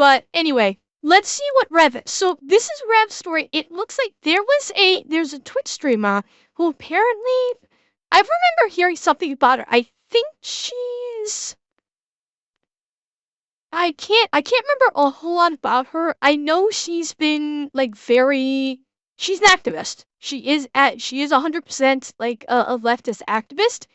But anyway, let's see what Rev. So this is Rev's story. It looks like there's a Twitch streamer who apparently I remember hearing something about her. I think she's I can't remember a whole lot about her. I know she's been like she's an activist. She is 100% like a leftist activist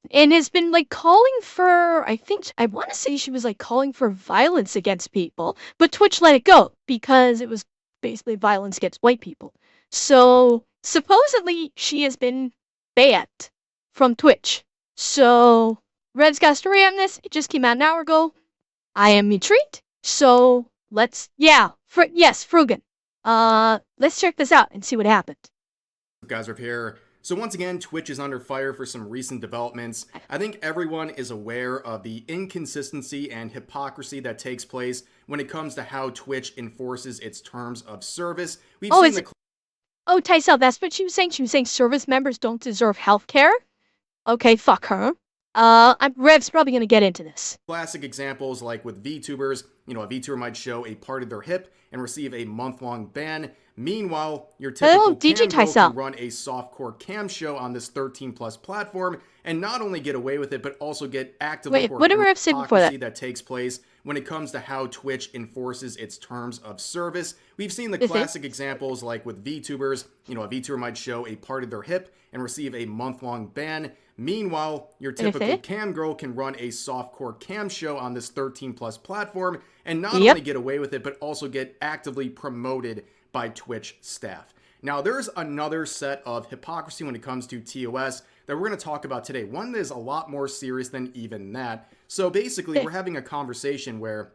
and has been like calling for I want to say she was like calling for violence against people, but Twitch let it go because it was basically violence against white people. So supposedly she has been banned from Twitch. So Rev's got a story on this. It just came out an hour ago. I am intrigued. So yes, Frogan. Let's check this out and see what happened. Guys are here. So once again, Twitch is under fire for some recent developments. I think everyone is aware of the inconsistency and hypocrisy that takes place when it comes to how Twitch enforces its terms of service. Tysel, that's what she was saying. She was saying service members don't deserve health care. Okay, fuck her. Rev's probably gonna get into this. Classic examples like with VTubers, a VTuber might show a part of their hip and receive a month-long ban. Meanwhile, your typical cam girl can run a softcore cam show on this 13+ platform and not only get away with it, but also get actively hypocrisy that takes place when it comes to how Twitch enforces its terms of service. We've seen the classic examples like with VTubers, a VTuber might show a part of their hip and receive a month-long ban. Meanwhile, your typical cam girl can run a softcore cam show on this 13+ platform and not only get away with it, but also get actively promoted by Twitch staff. Now, there's another set of hypocrisy when it comes to TOS that we're going to talk about today. One that is a lot more serious than even that. So basically, we're having a conversation where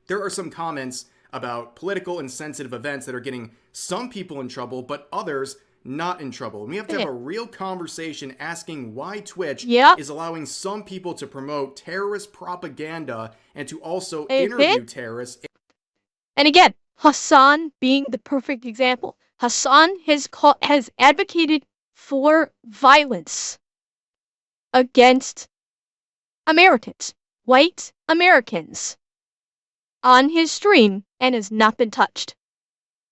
there are some comments about political and sensitive events that are getting some people in trouble, but others not in trouble. And we have to have a real conversation asking why Twitch is allowing some people to promote terrorist propaganda and to also interview terrorists. And again, Hasan being the perfect example. Hasan has advocated for violence against Americans, white Americans, on his stream and has not been touched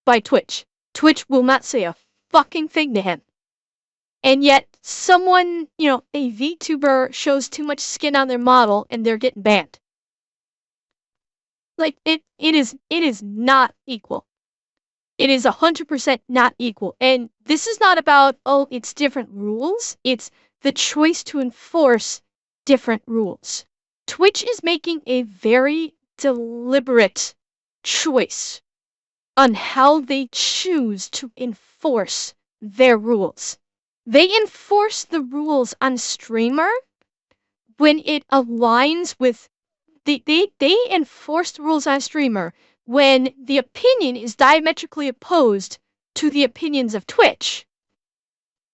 by Twitch. Twitch will not say a fucking thing to him. And yet someone, a VTuber shows too much skin on their model and they're getting banned. Like it is not equal. It is 100% not equal. And this is not about, it's different rules. It's the choice to enforce different rules. Twitch is making a very deliberate choice on how they choose to enforce their rules. They enforce the rules on streamer when it aligns with they enforce the rules on streamer when the opinion is diametrically opposed to the opinions of Twitch.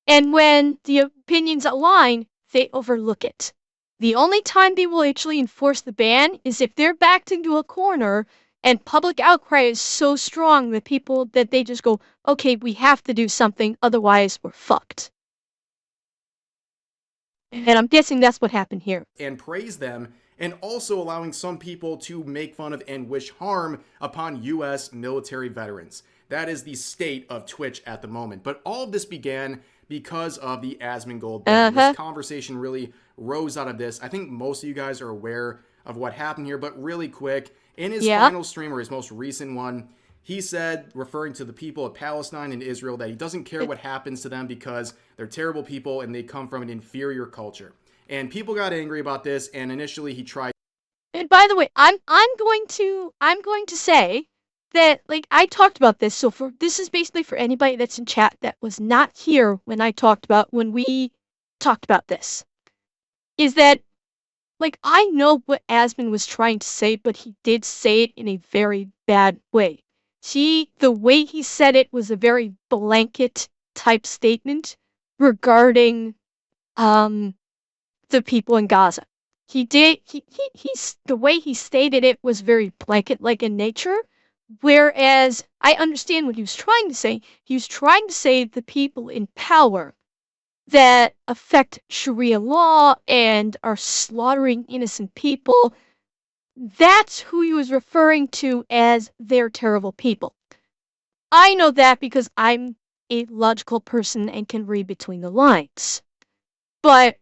And when the opinions align, they overlook it. The only time they will actually enforce the ban is if they're backed into a corner and public outcry is so strong that they just go, okay, we have to do something, otherwise we're fucked. And I'm guessing that's what happened here. And praise them, and also allowing some people to make fun of and wish harm upon U.S. military veterans. That is the state of Twitch at the moment. But all of this began because of the Asmongold ban. This conversation really rose out of this. I think most of you guys are aware of what happened here, but really quick, in his final stream, or his most recent one, he said, referring to the people of Palestine and Israel, that he doesn't care what happens to them because they're terrible people and they come from an inferior culture. And people got angry about this, and initially he tried. And by the way, I'm going to say that, like, I talked about this. So this is basically for anybody that's in chat that was not here when we talked about this. Is that, like, I know what Asmon was trying to say, but he did say it in a very bad way. The way he said it was a very blanket type statement regarding the people in Gaza. The way he stated it was very blanket-like in nature, whereas I understand what he was trying to say. He was trying to say the people in power that affect Sharia law and are slaughtering innocent people, That's who he was referring to as they're terrible people. I know that because I'm a logical person and can read between the lines. But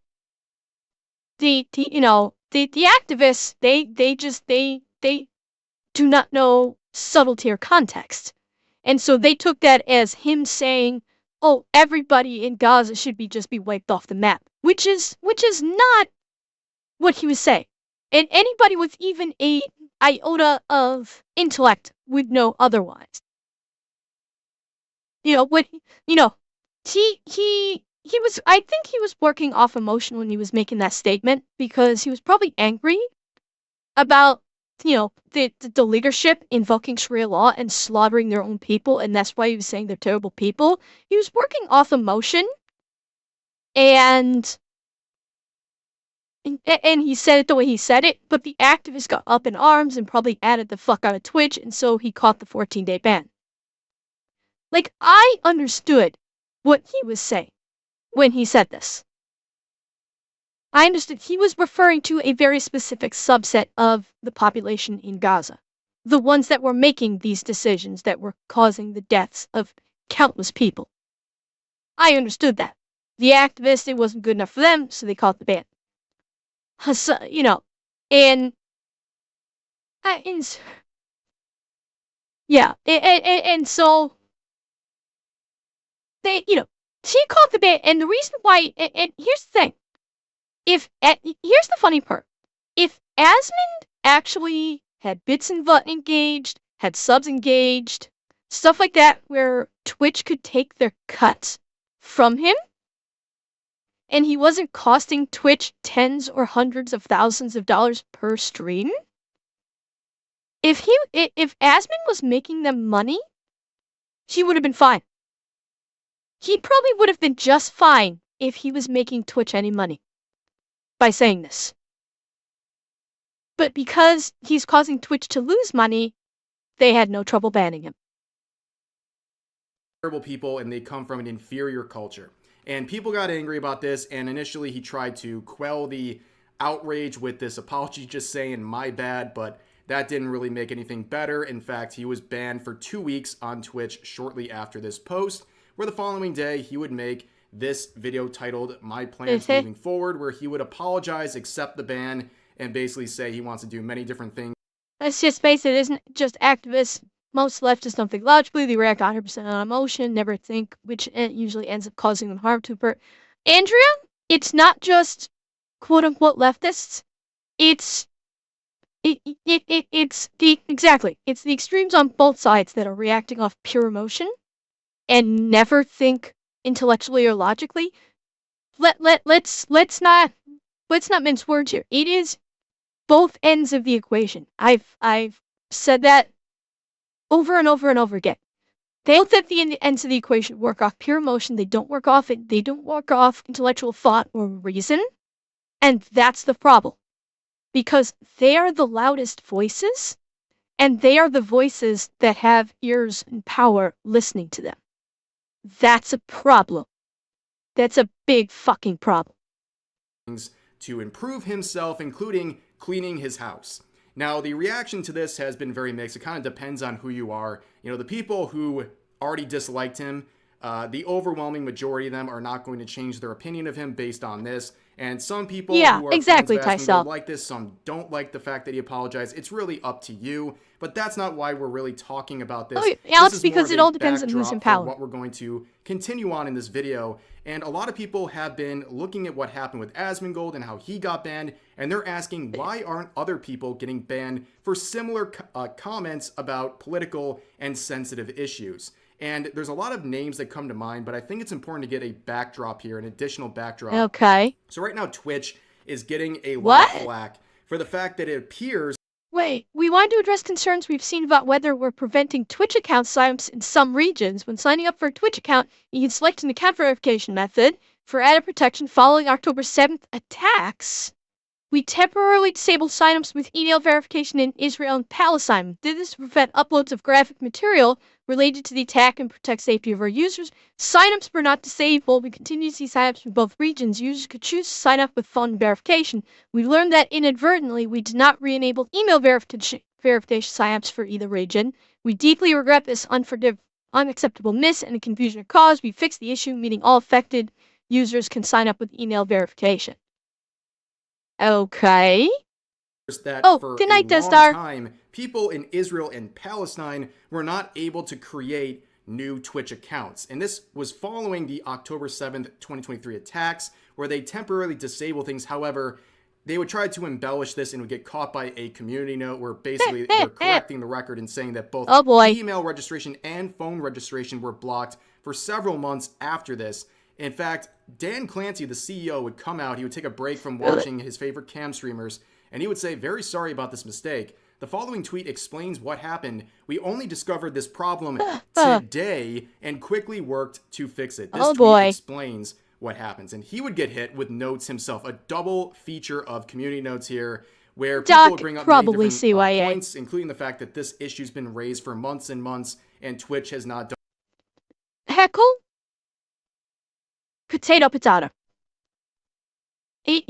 the activists, they do not know subtlety or context. And so they took that as him saying, oh, everybody in Gaza should just be wiped off the map, which is not what he was saying. And anybody with even a iota of intellect would know otherwise. He was, I think he was working off emotion when he was making that statement, because he was probably angry about, the leadership invoking Sharia law and slaughtering their own people, and that's why he was saying they're terrible people. He was working off emotion, and he said it the way he said it, but the activists got up in arms and probably added the fuck out of Twitch, and so he caught the 14-day ban. Like, I understood what he was saying when he said this. I understood he was referring to a very specific subset of the population in Gaza. The ones that were making these decisions that were causing the deaths of countless people. I understood that. The activists, it wasn't good enough for them, so they caught the ban. And so they, she caught the ban, and the reason why, and here's the thing. Here's the funny part. If Asmongold actually had bits and VUT engaged, had subs engaged, stuff like that, where Twitch could take their cuts from him, and he wasn't costing Twitch tens or hundreds of thousands of dollars per stream, if Asmongold was making them money, he would have been fine. He probably would have been just fine if he was making Twitch any money by saying this. But because he's causing Twitch to lose money, they had no trouble banning him. Terrible people, and they come from an inferior culture. And people got angry about this, and initially he tried to quell the outrage with this apology, just saying, my bad, but that didn't really make anything better. In fact, he was banned for 2 weeks on Twitch shortly after this post, where the following day he would make this video titled My Plans Moving Forward, where he would apologize, accept the ban, and basically say he wants to do many different things. Let's just face it isn't just activists. Most leftists don't think logically, they react 100% on emotion, never think, which usually ends up causing them harm to Andrea, it's not just quote-unquote leftists, it's the extremes on both sides that are reacting off pure emotion and never think intellectually or logically. Let's not mince words here. It is both ends of the equation. I've said that over and over and over again. They both at the ends of the equation work off pure emotion. They don't work off intellectual thought or reason, and that's the problem. Because they are the loudest voices, and they are the voices that have ears and power listening to them. That's a problem. That's a big fucking problem. To improve himself, including cleaning his house. Now, the reaction to this has been very mixed. It kind of depends on who you are. The people who already disliked him, the overwhelming majority of them are not going to change their opinion of him based on this. And some people who are exactly, fans of like this, some don't like the fact that he apologized. It's really up to you, but that's not why we're really talking about this. Alex, because it all depends on who's in power. What we're going to continue on in this video. And a lot of people have been looking at what happened with Asmongold and how he got banned, and they're asking, why aren't other people getting banned for similar comments about political and sensitive issues? And there's a lot of names that come to mind, but I think it's important to get a backdrop here, an additional backdrop. Okay. So right now, Twitch is getting a lot of flack for the fact that it appears... Wait, we wanted to address concerns we've seen about whether we're preventing Twitch account signups in some regions. When signing up for a Twitch account, you can select an account verification method for added protection following October 7th attacks. We temporarily disabled signups with email verification in Israel and Palestine. Did this to prevent uploads of graphic material related to the attack and protect safety of our users. Signups were not disabled. We continue to see signups from both regions. Users could choose to sign up with phone verification. We learned that inadvertently we did not re-enable email verification signups for either region. We deeply regret this unacceptable miss and the confusion it caused. We fixed the issue, meaning all affected users can sign up with email verification. Okay. That for a long time, people in Israel and Palestine were not able to create new Twitch accounts. And this was following the October 7th, 2023 attacks, where they temporarily disabled things. However, they would try to embellish this and would get caught by a community note where basically they're correcting the record and saying that both email registration and phone registration were blocked for several months after this. In fact, Dan Clancy, the CEO, would come out, he would take a break from watching his favorite cam streamers, and he would say, "Very sorry about this mistake. The following tweet explains what happened. We only discovered this problem today and quickly worked to fix it." This tweet explains what happens. And he would get hit with notes himself, a double feature of community notes here, where people would bring up many different points, including the fact that this issue's been raised for months and months, and Twitch has not done. Heckle? Potato. He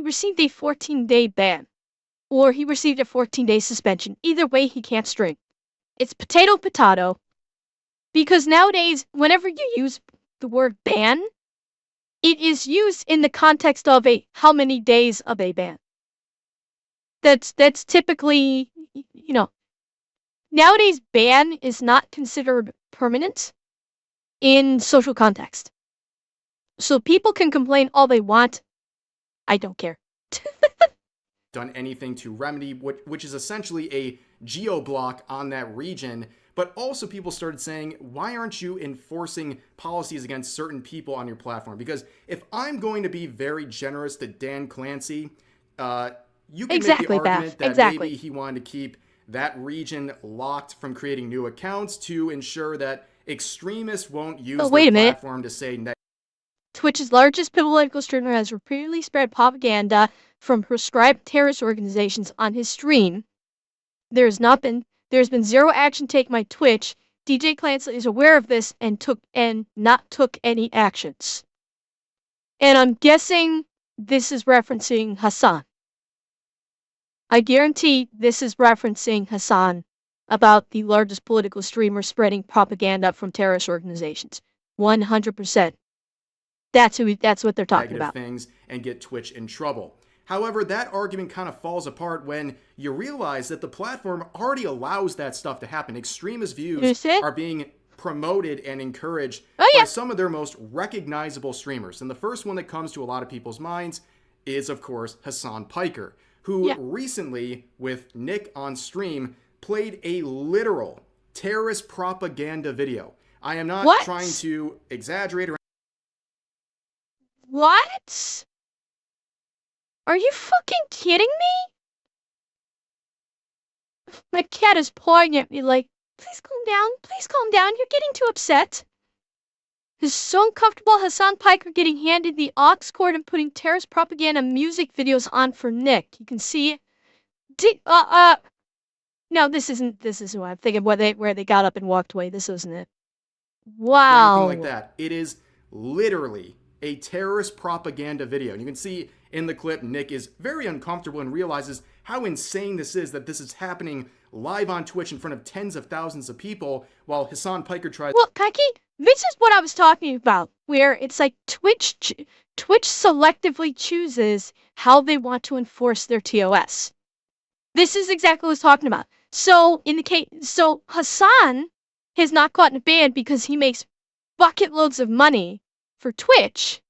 received a 14-day ban. Or he received a 14-day suspension. Either way, he can't stream. It's potato. Because nowadays, whenever you use the word ban, it is used in the context of how many days of a ban. That's typically, nowadays ban is not considered permanent in social context. So people can complain all they want. I don't care. Done anything to remedy which is essentially a geo-block on that region. But also people started saying, why aren't you enforcing policies against certain people on your platform? Because if I'm going to be very generous to Dan Clancy, you can make the argument that maybe he wanted to keep that region locked from creating new accounts to ensure that extremists won't use their platform to say negative. Twitch's largest political streamer has repeatedly spread propaganda from prescribed terrorist organizations on his stream. There's been zero action taken by Twitch. DJ Clancy is aware of this and not took any actions. And I'm guessing this is referencing Hasan. I guarantee this is referencing Hasan about the largest political streamer spreading propaganda from terrorist organizations. 100%. That's what they're talking about. Things and get Twitch in trouble. However, that argument kind of falls apart when you realize that the platform already allows that stuff to happen. Extremist views are being promoted and encouraged by some of their most recognizable streamers. And the first one that comes to a lot of people's minds is, of course, Hasan Piker, who recently, with Nick on stream, played a literal terrorist propaganda video. I am not trying to exaggerate or... What? Are you fucking kidding me? My cat is pawing at me like, please calm down, you're getting too upset. It's so uncomfortable. Hasan Piker getting handed the aux cord and putting terrorist propaganda music videos on for Nick. You can see it. No, this isn't what I'm thinking, where they got up and walked away. This isn't it. Wow. Anything like that. It is literally a terrorist propaganda video. And you can see in the clip, Nick is very uncomfortable and realizes how insane this is, that this is happening live on Twitch in front of tens of thousands of people, while Hasan Piker tries... Well, Kaki, this is what I was talking about, where it's like Twitch selectively chooses how they want to enforce their TOS. This is exactly what I was talking about. So, Hasan has not gotten banned because he makes bucket loads of money for Twitch,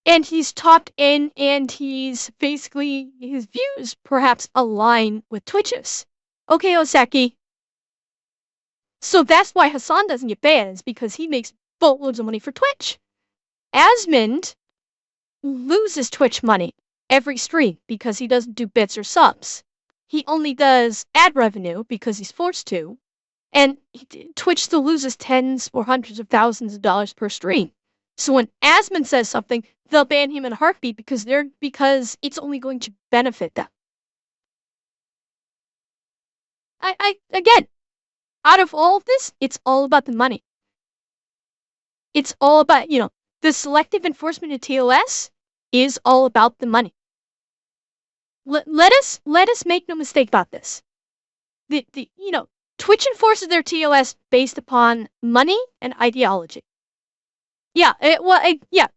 and he's topped in, and he's basically, his views perhaps align with Twitch's. Okay, Oseki. So that's why Hasan doesn't get banned, is because he makes boatloads of money for Twitch. Asmongold loses Twitch money every stream because he doesn't do bits or subs. He only does ad revenue because he's forced to, and Twitch still loses tens or hundreds of thousands of dollars per stream. So when Asmongold says something, they'll ban him in a heartbeat because it's only going to benefit them. Again, out of all of this, it's all about the money. It's all about, the selective enforcement of TOS is all about the money. Let us make no mistake about this. Twitch enforces their TOS based upon money and ideology. Yeah,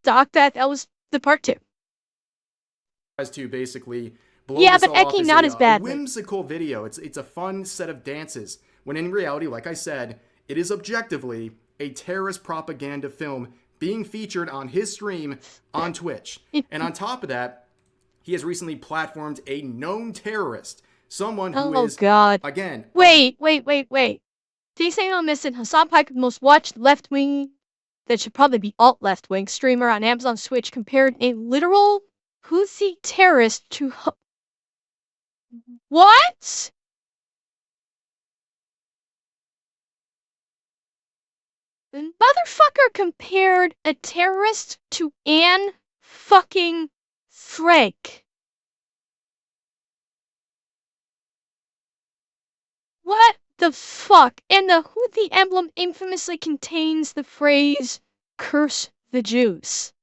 Doc, that was the part 2. As to basically blow yeah, this but off Eki as not a as bad. whimsical video. It's a fun set of dances. When in reality, like I said, it is objectively a terrorist propaganda film being featured on his stream on Twitch. And on top of that, he has recently platformed a known terrorist. Someone who is, God. Again... Wait. Do you say I'm missing Hasan Piker, the most watched left-wing, that should probably be alt-left-wing, streamer on Amazon Switch, compared a literal Houthi terrorist to... What? The motherfucker compared a terrorist to Anne fucking Frank. What the fuck? And the Houthi emblem infamously contains the phrase, "Curse the Jews."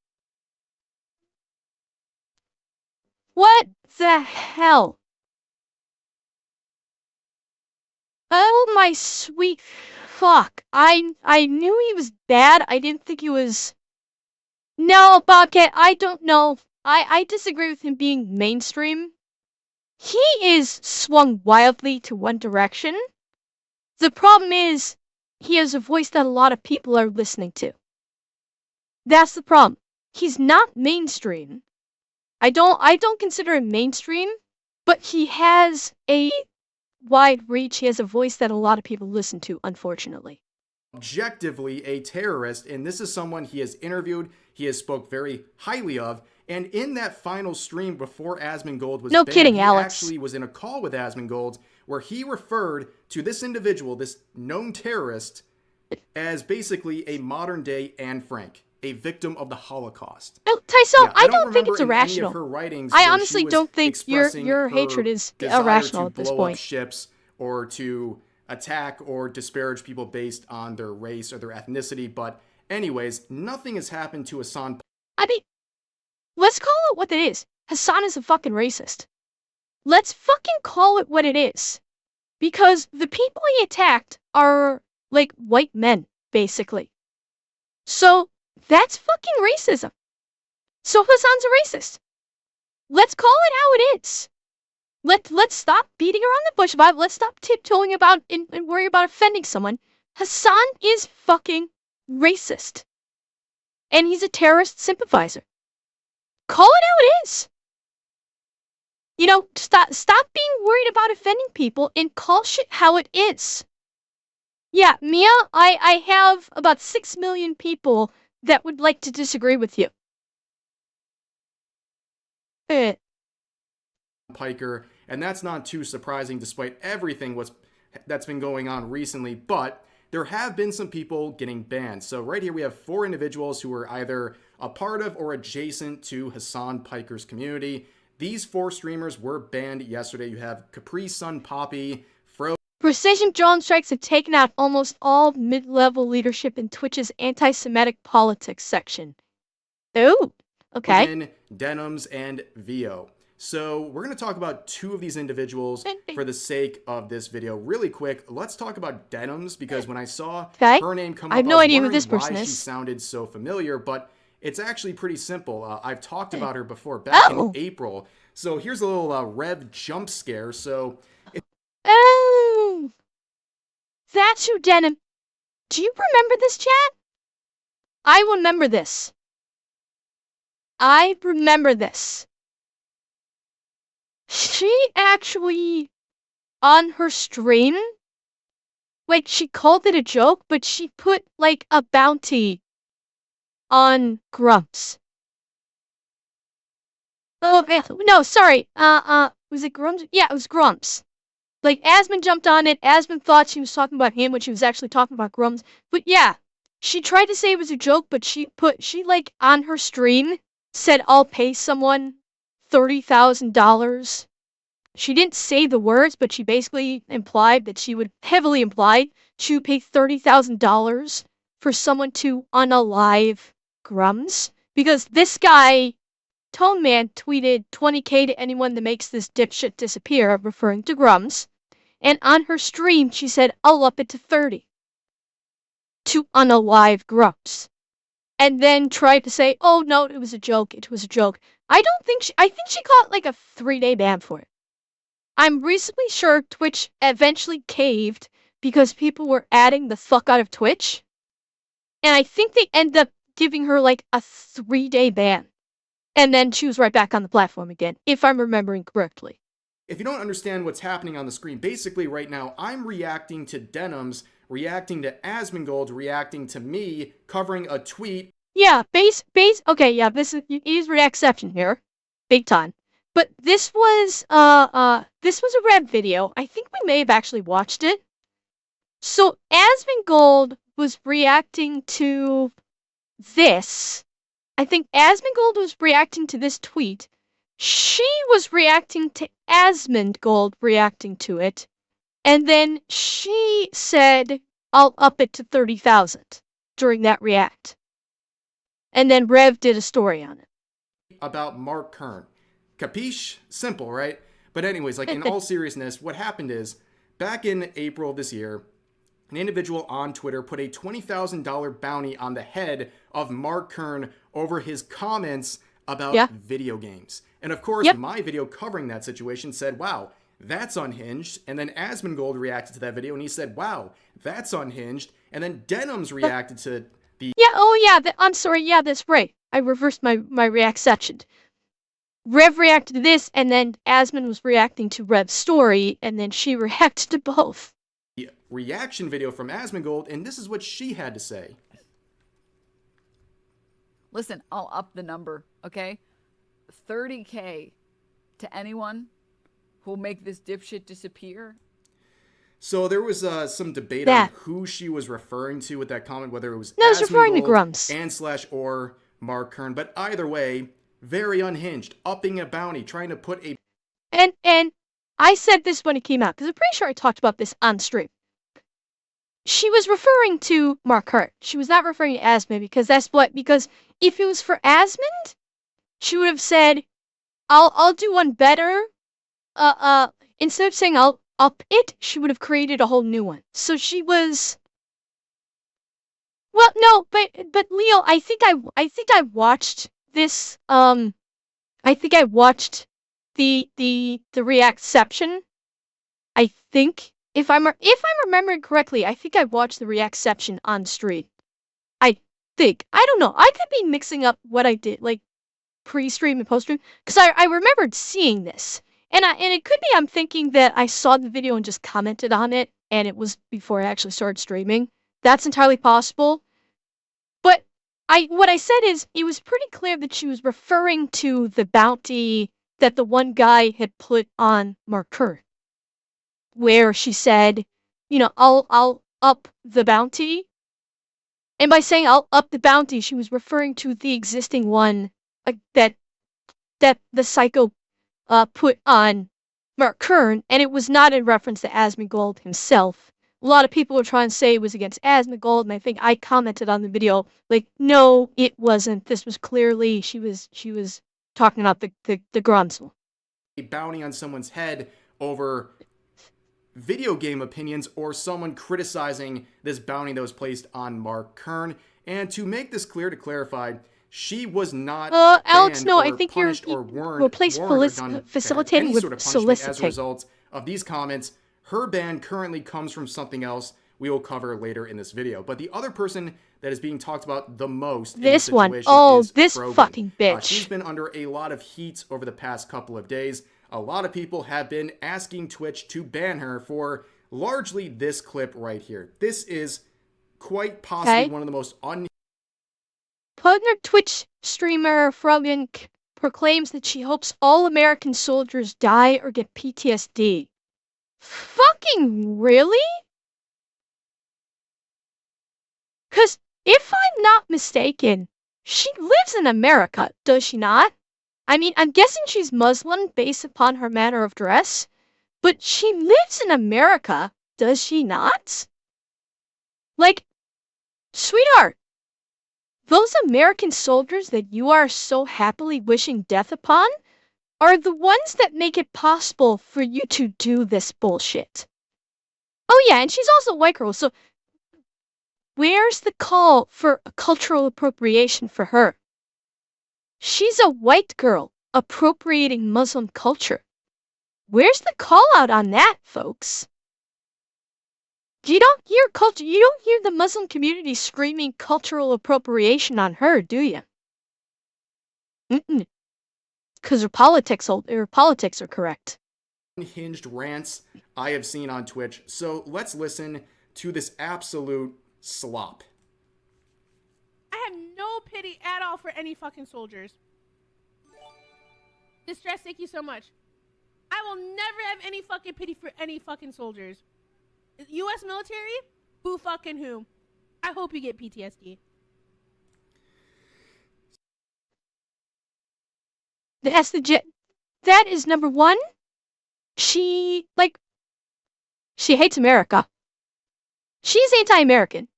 What the hell? Oh my sweet fuck. I knew he was bad. I didn't think he was... No, Bobcat, I don't know. I disagree with him being mainstream. He is swung wildly to one direction. The problem is, he has a voice that a lot of people are listening to. That's the problem. He's not mainstream. I don't consider him mainstream, but he has a wide reach. He has a voice that a lot of people listen to, unfortunately. Objectively a terrorist, and this is someone he has interviewed, he has spoke very highly of, and in that final stream before Asmongold was banned, kidding, he Alex. actually was in a call with Asmongold where he referred to this individual, this known terrorist, as basically a modern-day Anne Frank, a victim of the Holocaust. No, Tysel, Yeah, I don't think it's remember in any irrational. of her writings I where honestly she was don't think your expressing hatred her is desire irrational to at this blow up point. ships or to attack or disparage people based on their race or their ethnicity. But anyways, nothing has happened to Hasan. I mean, let's call it what it is. Hasan is a fucking racist. Let's fucking call it what it is. Because the people he attacked are, like, white men, basically. So, that's fucking racism. So Hasan's a racist. Let's call it how it is. Let's stop beating around the bush about it. Let's stop tiptoeing about and worry about offending someone. Hasan is fucking racist. And he's a terrorist sympathizer. Call it how it is. Stop being worried about offending people and call shit how it is. Yeah, Mia, I have about 6 million people that would like to disagree with you. Piker, and that's not too surprising despite everything that's been going on recently, but there have been some people getting banned. So right here we have 4 individuals who are either a part of or adjacent to Hasan Piker's community. These 4 streamers were banned yesterday. You have Capri Sun Poppy, Frogan. Precision drone strikes have taken out almost all mid-level leadership in Twitch's anti-Semitic politics section. Ooh, okay. Denims, and Vio. So we're going to talk about 2 of these individuals for the sake of this video. Really quick, let's talk about Denims, because when I saw her name come up, I have no idea who this person is. She sounded so familiar, but it's actually pretty simple. I've talked about her before back in April. So here's a little Rev jump scare. So, oh, that's who Denim. Do you remember this, chat? I remember this. I remember this. She actually, on her stream, like, she called it a joke, but she put, like, a bounty on Grumps. Oh, no, sorry. Was it Grumps? Yeah, it was Grumps. Like, Asmon jumped on it. Asmon thought she was talking about him when she was actually talking about Grumps. But yeah, she tried to say it was a joke, but she, like, on her stream, said, I'll pay someone $30,000. She didn't say the words, but she basically implied that she would heavily imply she would pay $30,000 for someone to unalive Grums. Because this guy, Tone Man, tweeted 20K to anyone that makes this dipshit disappear, referring to Grums. And on her stream, she said, I'll up it to 30 to unalive Grums. And then tried to say, oh no, it was a joke, it was a joke. I think she caught like a 3-day ban for it. I'm reasonably sure Twitch eventually caved because people were adding the fuck out of Twitch. And I think they ended up giving her like a 3-day ban. And then she was right back on the platform again, if I'm remembering correctly. If you don't understand what's happening on the screen, basically right now, I'm reacting to Denims, reacting to Asmongold, reacting to me, covering a tweet. Yeah, okay, yeah, this is reaction here. Big time. But this was a Rev video. I think we may have actually watched it. So Asmongold was reacting to this. I think Asmongold was reacting to this tweet. She was reacting to Asmongold reacting to it. And then she said, I'll up it to 30,000 during that react. And then Rev did a story on it. About Mark Kern. Capiche? Simple, right? But anyways, like in all seriousness, what happened is, back in April of this year, an individual on Twitter put a $20,000 bounty on the head of Mark Kern over his comments about video games. And of course, my video covering that situation said, wow, that's unhinged. And then Asmongold reacted to that video and he said, wow, that's unhinged. And then Denims reacted to the... I'm sorry, that's right. I reversed my react section. Rev reacted to this, and then Asmon was reacting to Rev's story, and then she reacted to both. Reaction video from Asmongold, and this is what she had to say. Listen, I'll up the number, okay? 30K to anyone who'll make this dipshit disappear. So there was some debate on who she was referring to with that comment, whether it was no, it's referring to Grums and / or Mark Kern, but either way, very unhinged, upping a bounty, trying to put a... And I said this when it came out, because I'm pretty sure I talked about this on stream. She was referring to Mark Kern. She was not referring to Asmund, because if it was for Asmund, she would have said, I'll do one better. Instead of saying I'll up it, she would have created a whole new one. So she was... Well, no, but Leo, I think I watched this, I think I watched the reactception. I think, if I'm remembering correctly, I think I watched the reactception on stream. I think. I don't know. I could be mixing up what I did, like, pre-stream and post-stream, because I remembered seeing this. And it could be I'm thinking that I saw the video and just commented on it, and it was before I actually started streaming. That's entirely possible. But what I said is, it was pretty clear that she was referring to the bounty that the one guy had put on Mark Kern, where she said, you know, I'll up the bounty. And by saying I'll up the bounty, she was referring to the existing one that the psycho put on Mark Kern, and it was not in reference to Asmongold himself. A lot of people were trying to say it was against Asmongold, and I think I commented on the video, like, no, it wasn't. This was clearly, she was talking about the Gromsel. A bounty on someone's head over video game opinions or someone criticizing this bounty that was placed on Mark Kern. And to make this clear, to clarify, she was not Alex, no, or I think punished you're or warned, replaced facilitating any with sort of punishment soliciting. as a result of these comments. Her ban currently comes from something else we will cover later in this video. But the other person that is being talked about the most this in this situation is this Frogan. fucking bitch. She's been under a lot of heat over the past couple of days. A lot of people have been asking Twitch to ban her for largely this clip right here. This is quite possibly one of the most Partner Twitch streamer Frogan proclaims that she hopes all American soldiers die or get PTSD. Fucking really? Because if I'm not mistaken, She lives in America, does she not? I mean, I'm guessing she's Muslim based upon her manner of dress, but she lives in America, does she not? Like, sweetheart, those American soldiers that you are so happily wishing death upon are the ones that make it possible for you to do this bullshit. Oh yeah, and she's also a white girl, so where's the call for cultural appropriation for her? She's a white girl appropriating Muslim culture. Where's the call out on that, folks? You don't hear the Muslim community screaming cultural appropriation on her, do you? Because her politics are correct. Unhinged rants I have seen on Twitch, so let's listen to this absolute slop. I have no pity at all for any fucking soldiers. Distress, thank you so much. I will never have any fucking pity for any fucking soldiers. U.S. military? Boo fucking who? I hope you get PTSD. That is number one. She hates America. She's anti-American.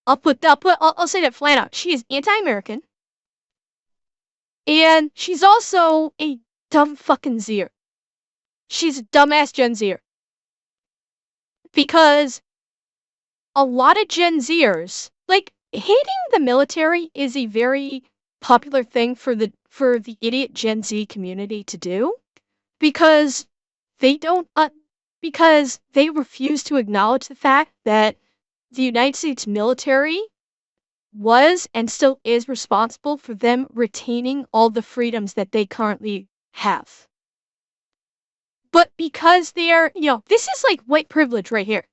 I'll say that flat out. She is anti-American. And she's also a dumb fucking Zer. She's a dumbass Gen Zer. Because a lot of Gen Zers, hating the military is a very popular thing for the idiot Gen Z community to do. Because because they refuse to acknowledge the fact that the United States military was and still is responsible for them retaining all the freedoms that they currently have. But because they're, this is like white privilege right here.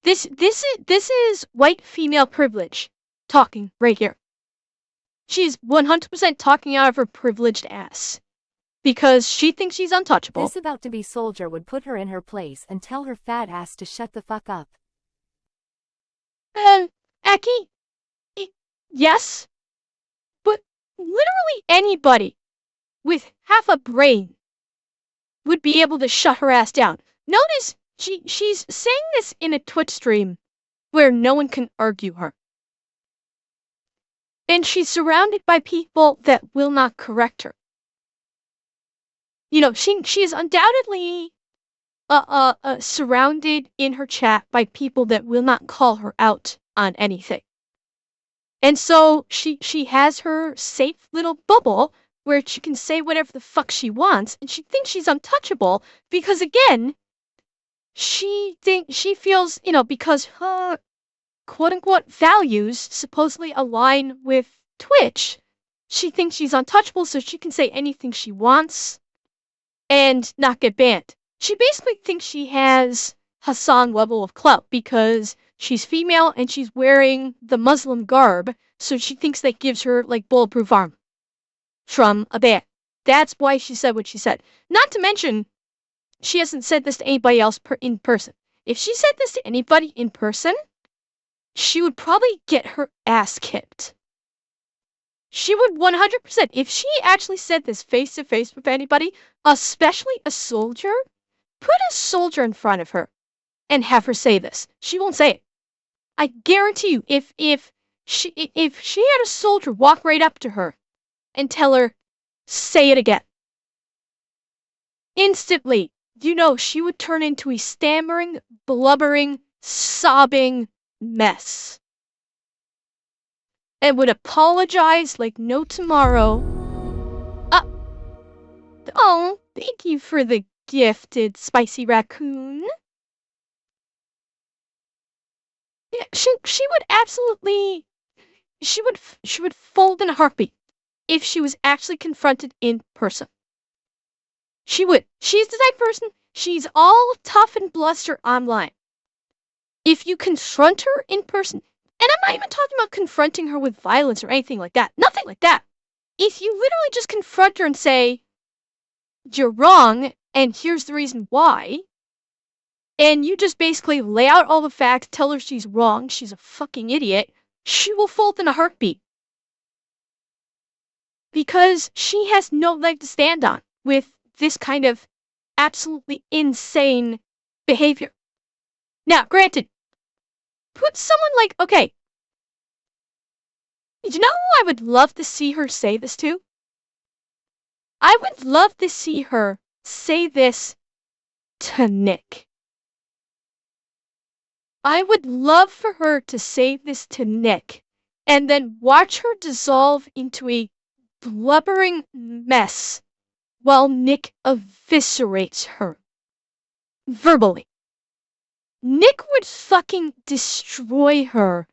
This is white female privilege talking right here. She's 100% talking out of her privileged ass. Because she thinks she's untouchable. This about-to-be soldier would put her in her place and tell her fat ass to shut the fuck up. Aki, yes, but literally anybody with half a brain would be able to shut her ass down. Notice she's saying this in a Twitch stream where no one can argue her. And she's surrounded by people that will not correct her. She is undoubtedly surrounded in her chat by people that will not call her out on anything. And so she has her safe little bubble where she can say whatever the fuck she wants, and she thinks she's untouchable because, again, she feels, because her quote-unquote values supposedly align with Twitch, she thinks she's untouchable so she can say anything she wants and not get banned. She basically thinks she has Hasan level of clout because she's female and she's wearing the Muslim garb, so she thinks that gives her, bulletproof armor from a ban. That's why she said what she said. Not to mention, she hasn't said this to anybody else in person. If she said this to anybody in person, she would probably get her ass kicked. She would 100%. If she actually said this face to face with anybody, especially a soldier, put a soldier in front of her and have her say this. She won't say it. I guarantee you, if she had a soldier walk right up to her and tell her, say it again, instantly, she would turn into a stammering, blubbering, sobbing mess. And would apologize like no tomorrow. Oh, thank you for the gifted spicy raccoon. Yeah, she would absolutely, she would fold in a heartbeat if she was actually confronted in person. She would. She's the type of person, she's all tough and bluster online. If you confront her in person, and I'm not even talking about confronting her with violence or anything like that. Nothing like that. If you literally just confront her and say, you're wrong, and here's the reason why, and you just basically lay out all the facts, tell her she's wrong, she's a fucking idiot, she will fold in a heartbeat. because she has no leg to stand on with this kind of absolutely insane behavior. Now, granted, put someone like, okay, you know who I would love to see her say this to? I would love to see her say this to Nick. I would love for her to say this to Nick and then watch her dissolve into a blubbering mess while Nick eviscerates her. Verbally. Nick would fucking destroy her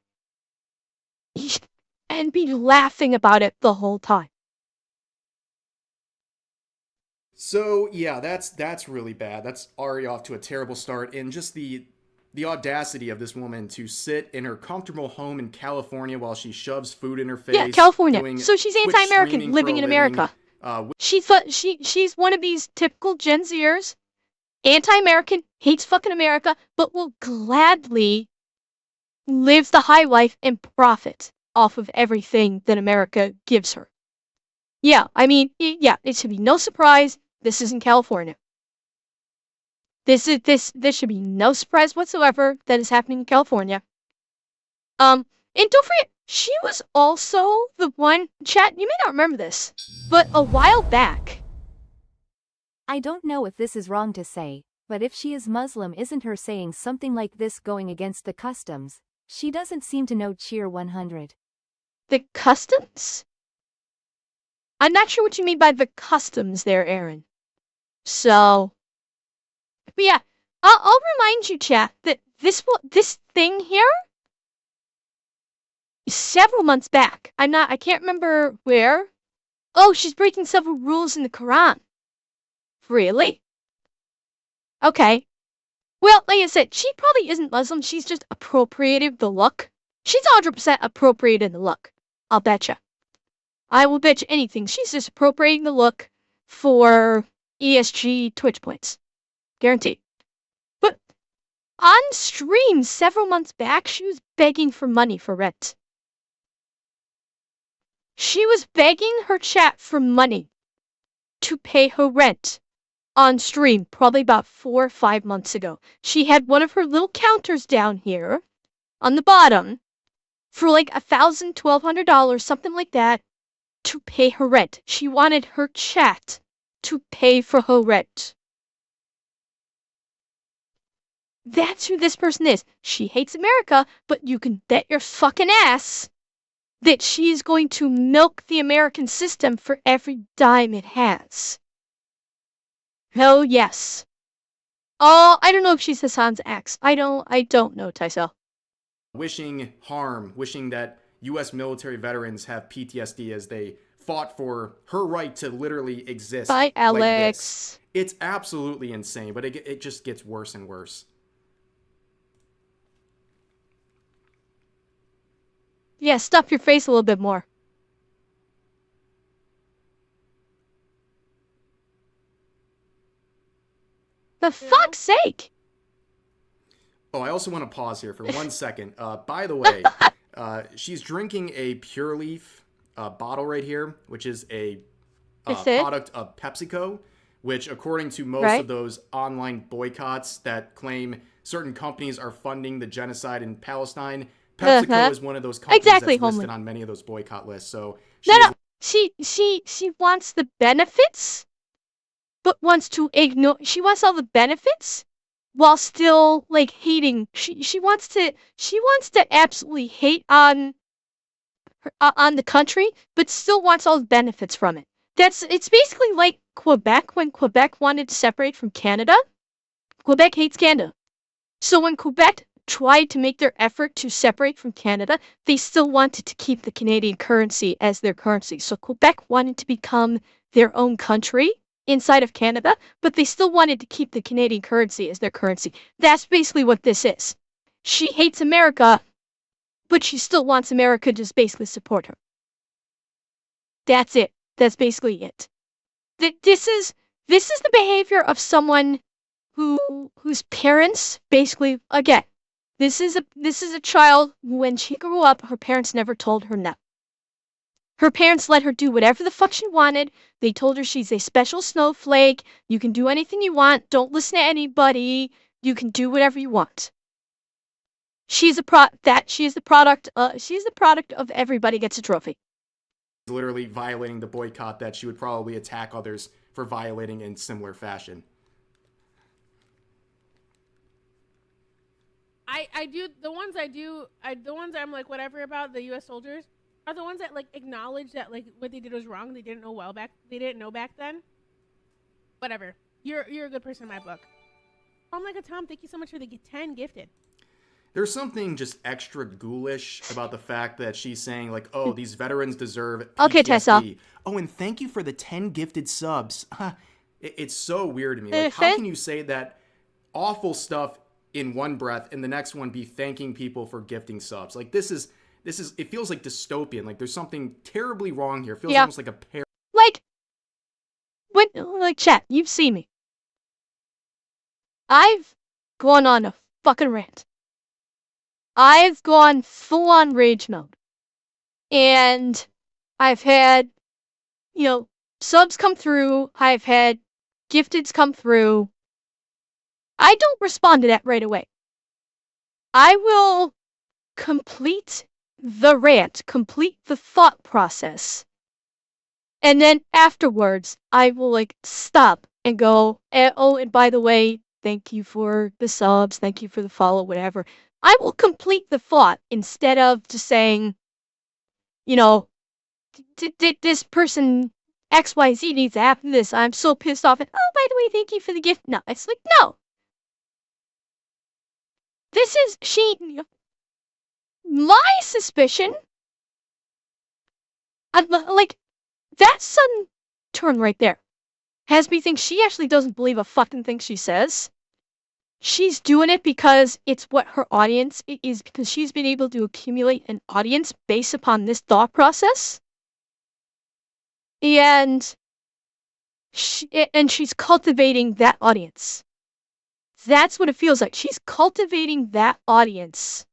and be laughing about it the whole time. So yeah, that's really bad. That's already off to a terrible start. And just the audacity of this woman to sit in her comfortable home in California while she shoves food in her face. Yeah, California. So she's anti-American, living in America. She's one of these typical Gen Zers, anti-American, hates fucking America, but will gladly live the high life and profit off of everything that America gives her. Yeah, I mean, yeah, it should be no surprise. This is in California. This should be no surprise whatsoever that is happening in California. And don't forget, she was also the one, chat, you may not remember this, but a while back. I don't know if this is wrong to say, but if she is Muslim, isn't her saying something like this going against the customs? She doesn't seem to know Cheer 100. The customs? I'm not sure what you mean by the customs there, Aaron. So, but yeah, I'll remind you, chat, that this thing here, several months back, I can't remember where. Oh, she's breaking several rules in the Quran. Really? Okay. Well, like I said, she probably isn't Muslim. She's just appropriated the look. She's 100% appropriated the look. I'll betcha. I will bet you anything. She's just appropriating the look for ESG Twitch points. Guaranteed. But on stream several months back, she was begging for money for rent. She was begging her chat for money to pay her rent on stream probably about 4 or 5 months ago. She had one of her little counters down here on the bottom for like $1,000, $1,200, something like that, to pay her rent. She wanted her chat to pay for her rent. That's who this person is. She hates America, but you can bet your fucking ass that she's going to milk the American system for every dime it has. Hell yes. Oh, I don't know if she's Hasan's ex. I don't know, Tyso. Wishing harm, wishing that U.S. military veterans have PTSD as they fought for her right to literally exist. Bye, Alex. Like this. It's absolutely insane, but it just gets worse and worse. Yeah, stuff your face a little bit more. For fuck's sake! Oh, I also want to pause here for 1 second. By the way, she's drinking a Pure Leaf bottle right here, which is a product of PepsiCo, which according to most of those online boycotts that claim certain companies are funding the genocide in Palestine, PepsiCo is one of those companies that's listed on many of those boycott lists. So she wants the benefits, but wants to ignore. She wants all the benefits while still like hating. She wants to absolutely hate on the country, but still wants all the benefits from it. It's basically like Quebec when Quebec wanted to separate from Canada. Quebec hates Canada. So when Quebec tried to make their effort to separate from Canada, they still wanted to keep the Canadian currency as their currency. So Quebec wanted to become their own country inside of Canada, but they still wanted to keep the Canadian currency as their currency. That's basically what this is. She hates America, but she still wants America to just basically support her. That's it. That's basically it. This is the behavior of someone whose parents basically, again, this is a child who, when she grew up, her parents never told her no. Her parents let her do whatever the fuck she wanted. They told her she's a special snowflake. You can do anything you want. Don't listen to anybody. You can do whatever you want. She's the product of everybody gets a trophy. Literally violating the boycott that she would probably attack others for violating in similar fashion. The ones I'm like whatever about the U.S. soldiers are the ones that like acknowledge that like what they did was wrong. They didn't know back then. Whatever. You're a good person in my book. Oh my god, Tom, thank you so much for the 10 gifted. There's something just extra ghoulish about the fact that she's saying like, oh, these veterans deserve PTSD. Okay, Tessa. Oh, and thank you for the 10 gifted subs. It's so weird to me. Like, how can you say that awful stuff in one breath and the next one be thanking people for gifting subs? Like, this is it feels like dystopian. Like there's something terribly wrong here. It feels almost like a pair. Like chat, you've seen me. I've gone on a fucking rant. I've gone full on rage mode. And I've had, subs come through. I've had gifteds come through. I don't respond to that right away. I will complete the rant, complete the thought process. And then afterwards, I will stop and go, oh, and by the way, thank you for the subs, thank you for the follow, whatever. I will complete the thought instead of just saying, this person XYZ needs to happen this. I'm so pissed off. And, oh, by the way, thank you for the gift. No, it's like, no. This is, my suspicion, that sudden turn right there has me think she actually doesn't believe a fucking thing she says. She's doing it because it's what her audience is, because she's been able to accumulate an audience based upon this thought process. And she's cultivating that audience. That's what it feels like. She's cultivating that audience.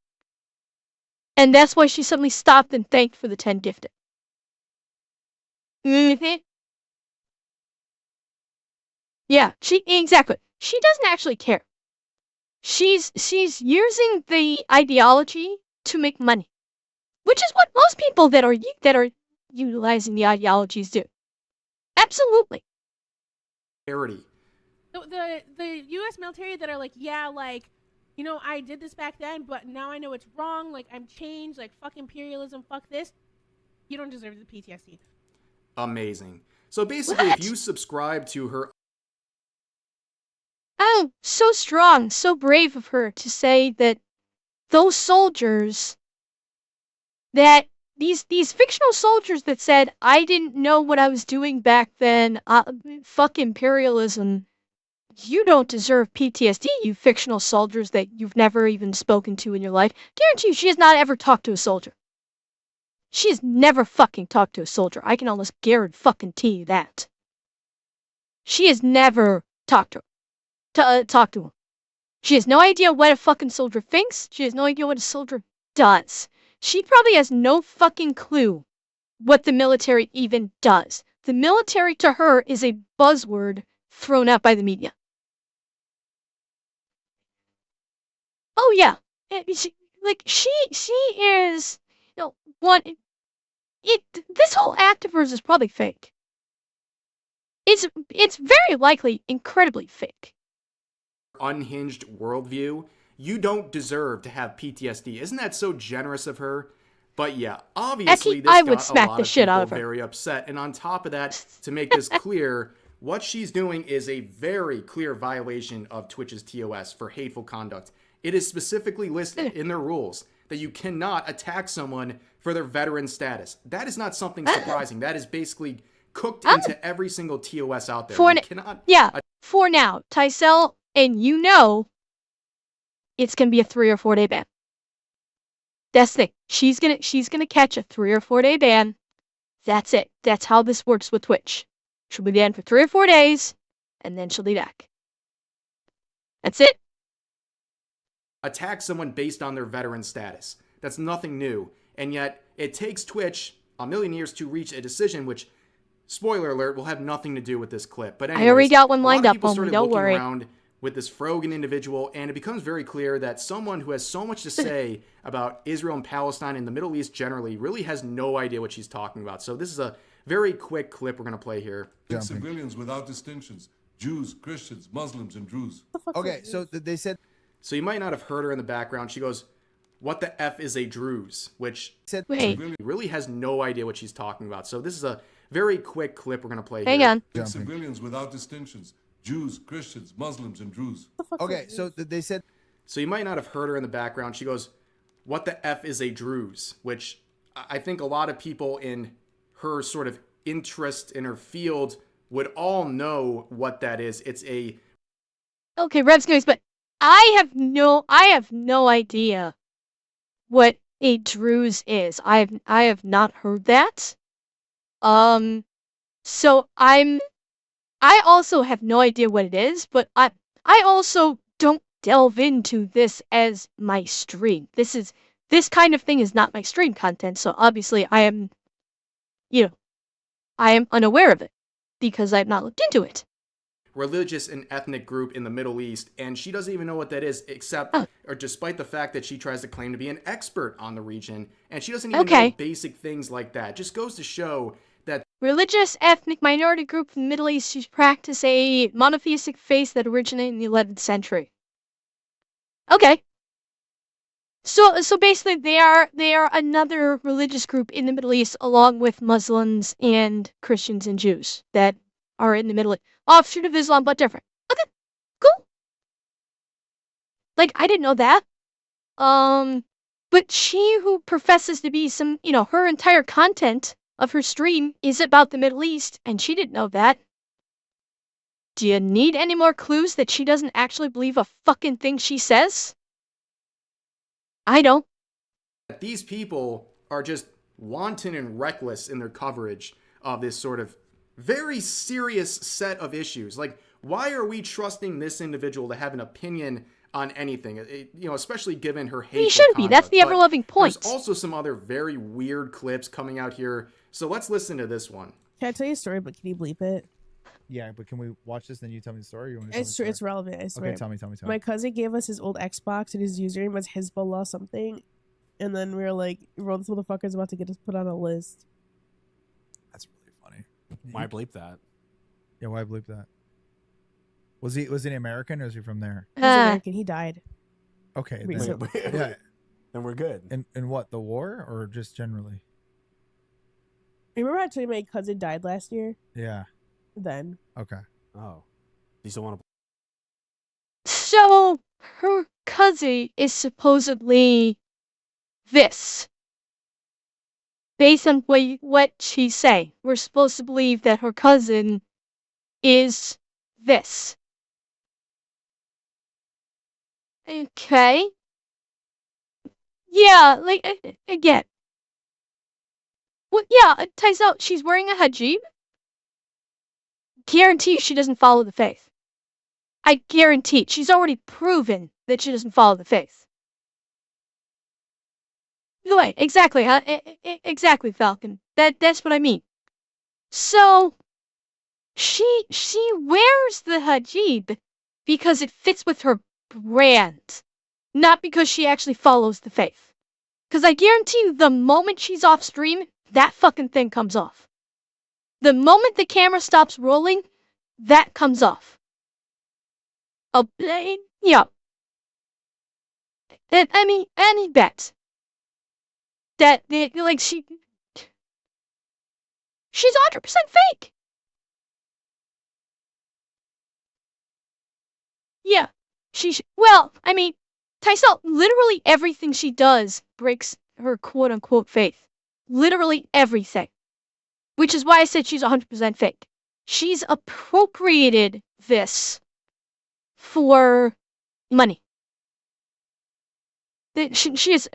And that's why she suddenly stopped and thanked for the 10 gifted. Mm-hmm. Yeah, exactly. She doesn't actually care. She's using the ideology to make money, which is what most people that are utilizing the ideologies do. Absolutely. Parity. The U.S. military that are like, yeah, I did this back then, but now I know it's wrong. Like, I'm changed. Like, fuck imperialism. Fuck this. You don't deserve the PTSD. Amazing. So basically, if you subscribe to her... Oh, so strong, so brave of her to say that those soldiers, that these fictional soldiers that said, I didn't know what I was doing back then, fuck imperialism, you don't deserve PTSD, you fictional soldiers that you've never even spoken to in your life. Guarantee you she has not ever talked to a soldier. She has never fucking talked to a soldier. I can almost guarantee you that. She has never talked to him. She has no idea what a fucking soldier thinks. She has no idea what a soldier does. She probably has no fucking clue what the military even does. The military to her is a buzzword thrown out by the media. Oh yeah, she is, this whole activism is probably fake. It's very likely incredibly fake. Unhinged worldview, you don't deserve to have PTSD. Isn't that so generous of her? But yeah, obviously this I would got smack a lot the of shit people out of her. very upset. And on top of that, to make this clear, what she's doing is a very clear violation of Twitch's TOS for hateful conduct. It is specifically listed in their rules that you cannot attack someone for their veteran status. That is not something surprising. That is basically cooked into every single TOS out there. For now, Tysel, and it's gonna be a 3 or 4 day ban. That's the thing. She's gonna catch a 3 or 4 day ban. That's it. That's how this works with Twitch. She'll be banned for 3 or 4 days, and then she'll be back. That's it. Attack someone based on their veteran status. That's nothing new. And yet, it takes Twitch a million years to reach a decision, which, spoiler alert, will have nothing to do with this clip. But anyways, I already got one a lot lined of up, people homie, started don't looking worry. around with this Frogan individual, and it becomes very clear that someone who has so much to say about Israel and Palestine and the Middle East generally really has no idea what she's talking about. So this is a very quick clip we're going to play here. Civilians without distinctions, Jews, Christians, Muslims, and Druze. Okay, so they said... So you might not have heard her in the background. She goes, "What the F is a Druze?" Which Wait. really has no idea what she's talking about. So this is a very quick clip we're going to play Hang here. on. Civilians without distinctions, Jews, Christians, Muslims, and Druze. Okay, so they said... So you might not have heard her in the background. She goes, "What the F is a Druze?" Which I think a lot of people in her sort of interest in her field would all know what that is. It's a... Okay, Rev's noise, but I have no idea what a Druze is. I have not heard that. So I also have no idea what it is, but I also don't delve into this as my stream. This kind of thing is not my stream content, so obviously I am unaware of it because I've not looked into it. religious and ethnic group in the Middle East, and she doesn't even know what that is, except, or despite the fact that she tries to claim to be an expert on the region, and she doesn't even know basic things like that. Just goes to show that religious, ethnic minority group in the Middle East who practice a monotheistic faith that originated in the 11th century. Okay. So basically they are another religious group in the Middle East along with Muslims and Christians and Jews that are in the Middle East. Offshoot of Islam, but different. Okay, cool. Like, I didn't know that. But she who professes to be some, her entire content of her stream is about the Middle East, and she didn't know that. Do you need any more clues that she doesn't actually believe a fucking thing she says? I don't. these people are just wanton and reckless in their coverage of this sort of very serious set of issues. Like, why are we trusting this individual to have an opinion on anything? Especially given her hateful You shouldn't be. That's the conduct. ever-loving point. There's also some other very weird clips coming out here. So let's listen to this one. Can I tell you a story, but can you bleep it? Yeah, but can we watch this, then you tell me the story? Or you want me to It's true. It's relevant. I swear. Okay, tell me. My cousin gave us his old Xbox, and his username was Hezbollah something. And then we were like, "Bro, this motherfucker's about to get us put on a list." That's really funny. Why bleep that? Yeah, why bleep that? Was he American or is he from there? He's American. He died. Okay, Recently. then, yeah. Then we're good. In what, the war or just generally? Remember I told you my cousin died last year? Yeah. Then. Okay. Oh, you still want to? So her cousin is supposedly this. Based on what she say, we're supposed to believe that her cousin is this. Okay. Yeah, like, again. Well, yeah, it ties out, she's wearing a hijab. Guarantee she doesn't follow the faith. I guarantee she's already proven that she doesn't follow the faith. Either way, exactly, huh? Exactly, Falcon. That's what I mean. So, she wears the hijab because it fits with her brand, not because she actually follows the faith. Because I guarantee you, the moment she's off stream, that fucking thing comes off. The moment the camera stops rolling, that comes off. Yeah. Any bet that like she's 100% fake. Yeah, Tysel, literally everything she does breaks her quote-unquote faith. Literally everything. Which is why I said she's 100% fake. She's appropriated this for money. She is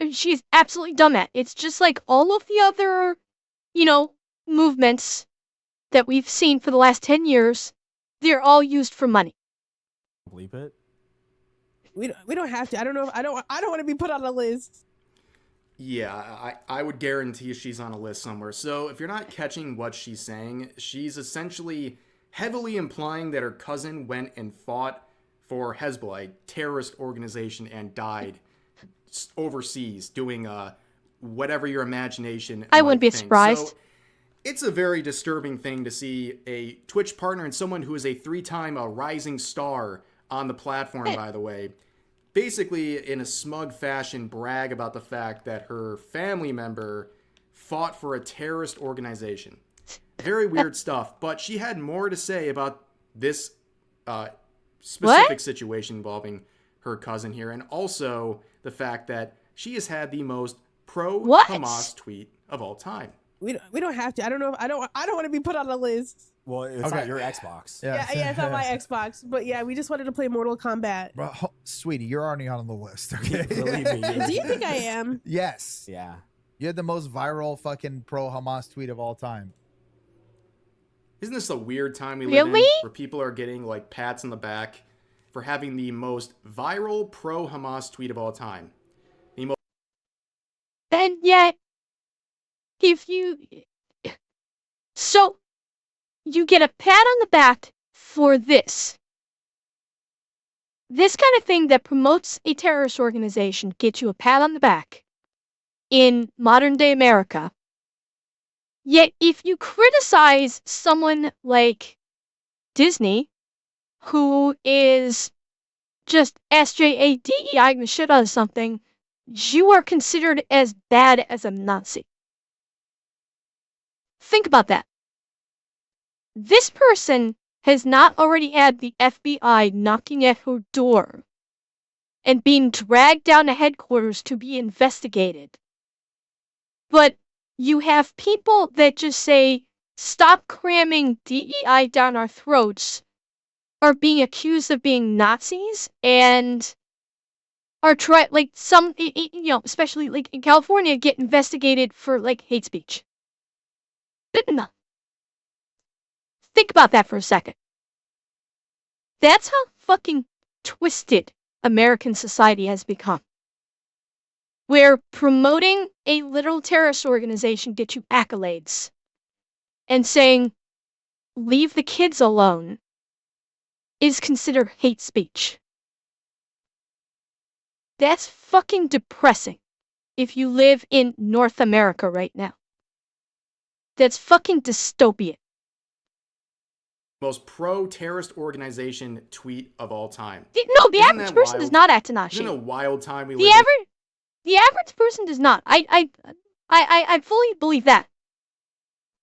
absolutely done that. It's just like all of the other, movements that we've seen for the last 10 years. They're all used for money. Bleep it. We don't have to. I don't know. I don't want to be put on a list. Yeah, I would guarantee she's on a list somewhere. So if you're not catching what she's saying, she's essentially heavily implying that her cousin went and fought for Hezbollah, a terrorist organization, and died overseas doing whatever your imagination I might wouldn't be think. surprised. So it's a very disturbing thing to see a Twitch partner and someone who is a 3-time rising star on the platform, by the way, basically in a smug fashion brag about the fact that her family member fought for a terrorist organization. Very weird stuff, but she had more to say about this specific situation involving her cousin here, and also the fact that she has had the most pro-Hamas tweet of all time. We don't have to. I don't know. I don't want to be put on the list. Well, it's not your Xbox. Yeah, it's not my Xbox. But yeah, we just wanted to play Mortal Kombat. Bro, sweetie, you're already on the list. Okay. Believe me. Do you think I am? Yes. Yeah. You had the most viral fucking pro-Hamas tweet of all time. Isn't this a weird time we live in Really? where people are getting like pats on the back for having the most viral pro-Hamas tweet of all time? And yet, if you... So, you get a pat on the back for this. This kind of thing that promotes a terrorist organization gets you a pat on the back in modern-day America. Yet, if you criticize someone like Disney, who is just SJADEing the shit out of something, you are considered as bad as a Nazi. Think about that. This person has not already had the FBI knocking at her door and being dragged down to headquarters to be investigated. But you have people that just say, stop cramming DEI down our throats, are being accused of being Nazis, and are some, especially like in California, get investigated for like hate speech. Think about that for a second. That's how fucking twisted American society has become. Where promoting a literal terrorist organization gets you accolades. And saying, leave the kids alone, is considered hate speech. That's fucking depressing if you live in North America right now. That's fucking dystopian. Most pro-terrorist organization tweet of all time. No, the Isn't average that person wild? does not act to Nazi. Isn't it a wild time we The live in? the average person does not. I fully believe that.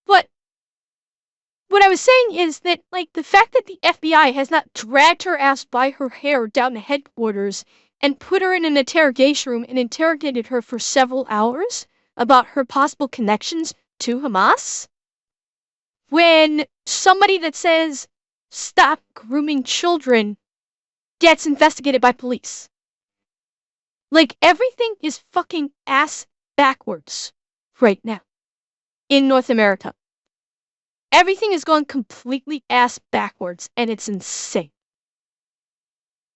But what I was saying is that, like, the fact that the FBI has not dragged her ass by her hair down to headquarters and put her in an interrogation room and interrogated her for several hours about her possible connections to Hamas, when somebody that says, stop grooming children, gets investigated by police. Like, everything is fucking ass backwards right now in North America. Everything is going completely ass backwards, and it's insane.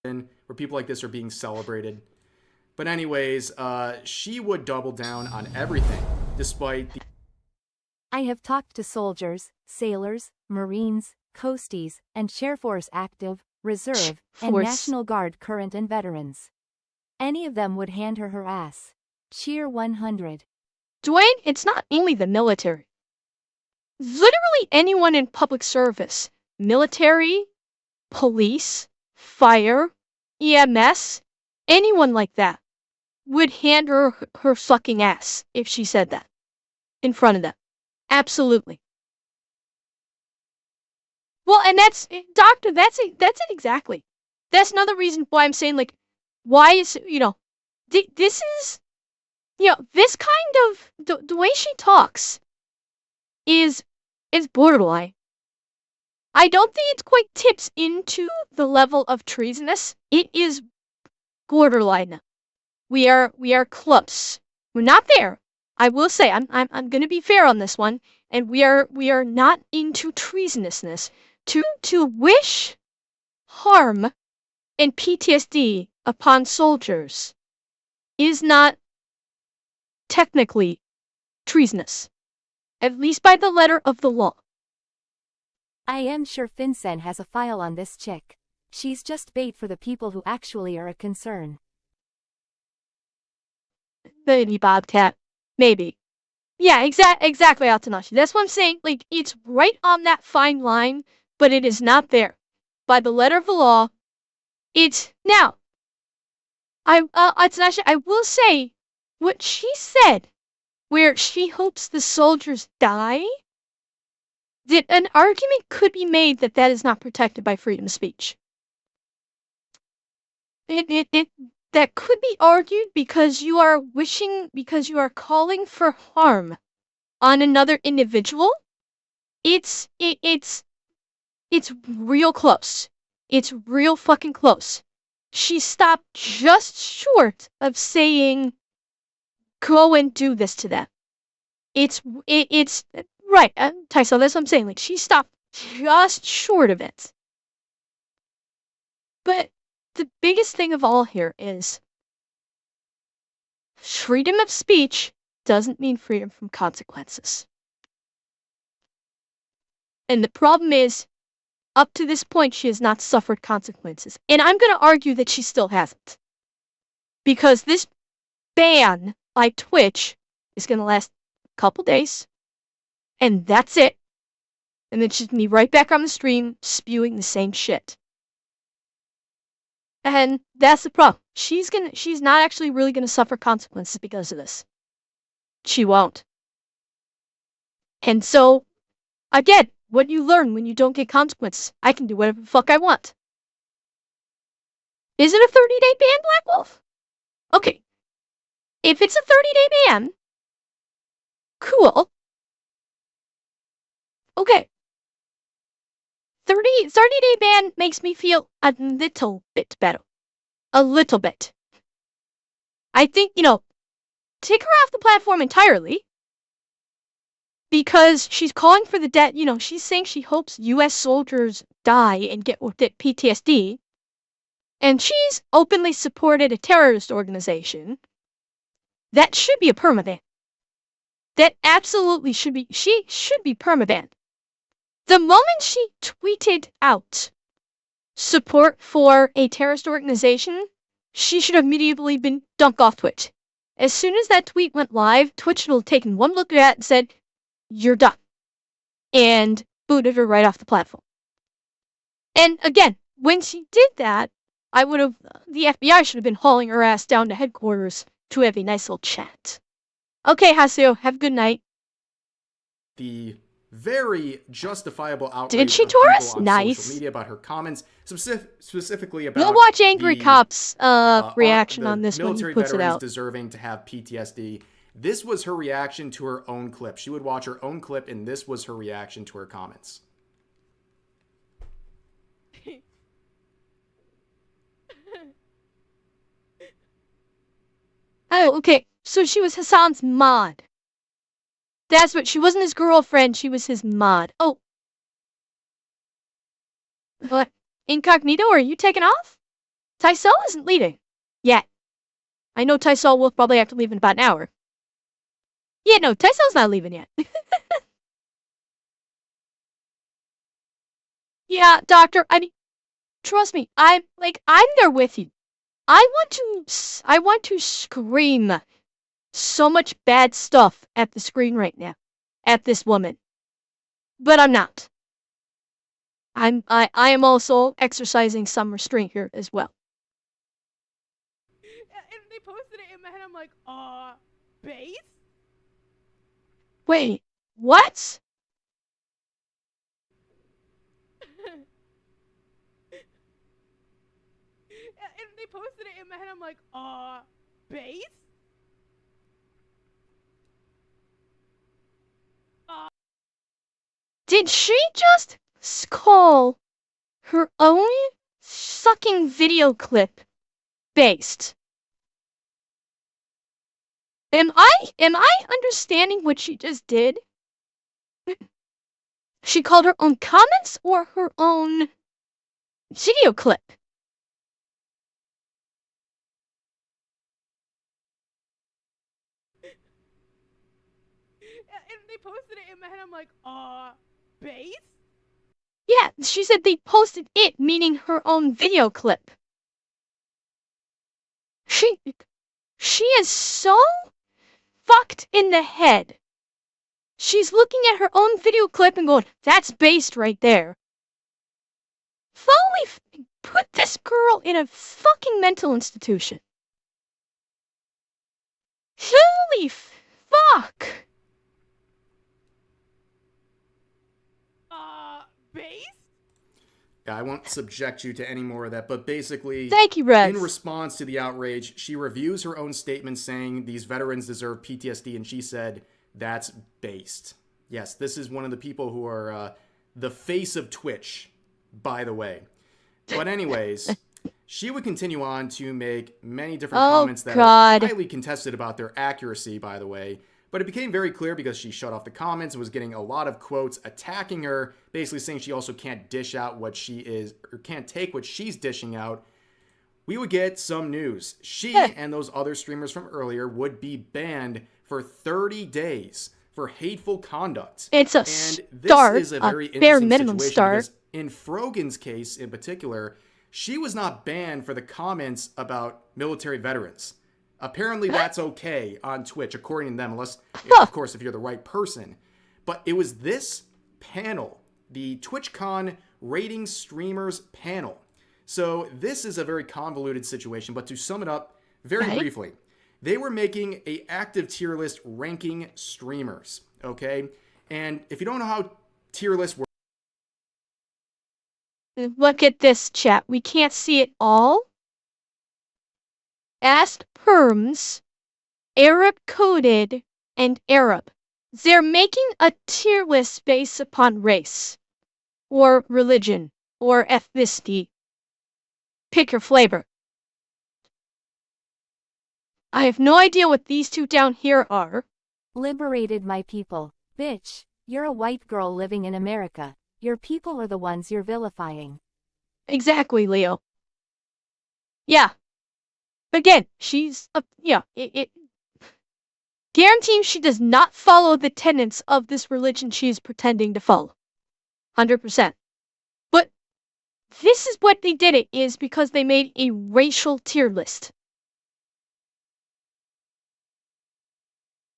Where people like this are being celebrated. But anyways, she would double down on everything, despite the... I have talked to soldiers, sailors, Marines, Coasties, and Air Force active, reserve, and Force. National Guard current and veterans. Any of them would hand her ass. Cheer 100. Dwayne, it's not only the military. Literally anyone in public service, military, police, fire, EMS, anyone like that, would hand her her fucking ass if she said that in front of them. Absolutely. Well, and that's, doctor, that's it exactly. That's another reason why I'm saying, like, why is, this is, this kind of, the way she talks is borderline. I don't think it quite tips into the level of treasonous. It is borderline. We are close. We're not there. I will say, I'm gonna be fair on this one, and we are not into treasonousness. To wish harm and PTSD upon soldiers is not technically treasonous, at least by the letter of the law. I am sure FinCEN has a file on this chick. She's just bait for the people who actually are a concern. Maybe Bobcat. Maybe. Yeah, exactly, Atanashi. That's what I'm saying. Like, it's right on that fine line, but it is not there. By the letter of the law, it's... Now, Atanashi, I will say, what she said, where she hopes the soldiers die, that an argument could be made that that is not protected by freedom of speech. That could be argued because you are calling for harm on another individual. It's real close. It's real fucking close. She stopped just short of saying, go and do this to them. It's right, Tyso, that's what I'm saying. Like, she stopped just short of it. But the biggest thing of all here is freedom of speech doesn't mean freedom from consequences. And the problem is, up to this point, she has not suffered consequences. And I'm going to argue that she still hasn't. Because this ban by Twitch is going to last a couple days. And that's it. And then she's going to be right back on the stream spewing the same shit. And that's the problem. She's not actually really gonna suffer consequences because of this. She won't. And so, again, what you learn when you don't get consequences, I can do whatever the fuck I want. Is it a 30-day ban, Black Wolf? Okay. If it's a 30-day ban, cool. Okay. 30-day ban makes me feel a little bit better. A little bit. I think, take her off the platform entirely. Because she's calling for the death, she's saying she hopes US soldiers die and get PTSD. And she's openly supported a terrorist organization. That should be a permaban. That absolutely should be, she should be permaban. The moment she tweeted out support for a terrorist organization, she should have immediately been dunked off Twitch. As soon as that tweet went live, Twitch would have taken one look at it and said, you're done. And booted her right off the platform. And again, when she did that, the FBI should have been hauling her ass down to headquarters to have a nice little chat. Okay, Haseo, have a good night. The very justifiable outrage Did she of people Taurus? on Nice. social media about her comments, specifically about We'll watch Angry the, Cop's reaction on this when he military puts it veterans out. deserving to have PTSD. This was her reaction to her own clip. She would watch her own clip, and this was her reaction to her comments. Oh, okay. So she was Hasan's mod. That's what, she wasn't his girlfriend, she was his mod. Oh. What? Incognito, are you taking off? Tysel isn't leaving. Yet. I know Tysel will probably have to leave in about an hour. Yeah, no, Tysel's not leaving yet. Yeah, Doctor, trust me, I'm there with you. I want to scream so much bad stuff at the screen right now, at this woman. But I'm not. I am also exercising some restraint here as well. And they posted it in my head, I'm like, base? Wait, what? And they posted it in my head, I'm like, base? Did she just call her own sucking video clip based? Am I understanding what she just did? She called her own comments or her own video clip? they posted it in my head, I'm like, base? Yeah, she said they posted it, meaning her own video clip. She is so fucked in the head. She's looking at her own video clip and going, that's based right there. Fully put this girl in a fucking mental institution. Holy fuck! Based? Yeah, I won't subject you to any more of that, but basically, thank you, Rez. In response to the outrage, she reviews her own statement saying these veterans deserve PTSD, and she said, that's based. Yes, this is one of the people who are the face of Twitch, by the way. But anyways, she would continue on to make many different comments that are highly contested about their accuracy, by the way. But it became very clear because she shut off the comments and was getting a lot of quotes attacking her, basically saying she also can't dish out what she is, or can't take what she's dishing out. We would get some news. She and those other streamers from earlier would be banned for 30 days for hateful conduct. It's a start, this is a very bare minimum start. In Frogan's case in particular, she was not banned for the comments about military veterans. Apparently that's okay on Twitch, according to them, unless, of course, if you're the right person. But it was this panel, the TwitchCon Rating Streamers panel. So this is a very convoluted situation, but to sum it up very briefly, they were making an active tier list ranking streamers, okay? And if you don't know how tier lists work... Look at this, chat. We can't see it all. Asked Perms, Arab coded, and Arab. They're making a tier list based upon race, or religion, or ethnicity. Pick your flavor. I have no idea what these two down here are. Liberated my people. Bitch, you're a white girl living in America. Your people are the ones you're vilifying. Exactly, Leo. Yeah. But again, she's guaranteeing she does not follow the tenets of this religion she is pretending to follow. 100%. But this is what they did it is because they made a racial tier list.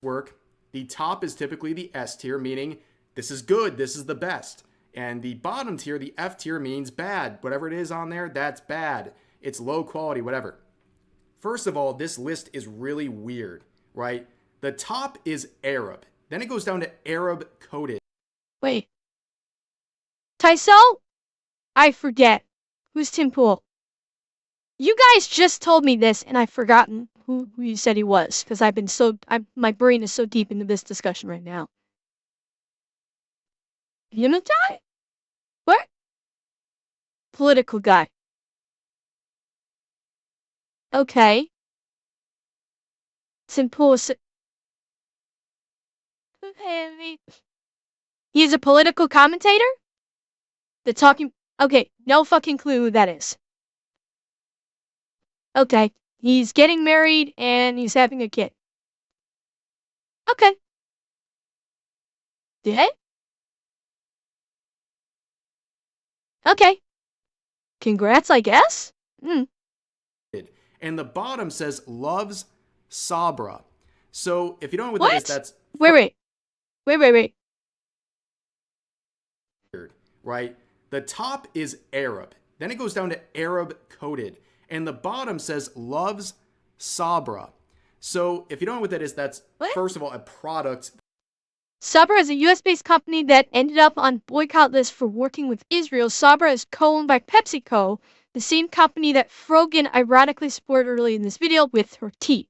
Work. The top is typically the S tier, meaning this is good, this is the best. And the bottom tier, the F tier, means bad. Whatever it is on there, that's bad. It's low quality, whatever. First of all, this list is really weird, right? The top is Arab. Then it goes down to Arab coded. Wait. Tysel? I forget. Who's Tim Pool? You guys just told me this and I've forgotten who you said he was because my brain is so deep into this discussion right now. Unity? What? Political guy. Okay. Simple. He's a political commentator? The talking... Okay, no fucking clue who that is. Okay, he's getting married and he's having a kid. Okay. Yeah? Okay. Congrats, I guess? And the bottom says loves Sabra. So if you don't know what that is, that's... Wait. Right? The top is Arab. Then it goes down to Arab coded. And the bottom says loves Sabra. So if you don't know what that is, that's first of all a product. Sabra is a US-based company that ended up on boycott list for working with Israel. Sabra is co-owned by PepsiCo, the same company that Frogan ironically supported early in this video with her tea.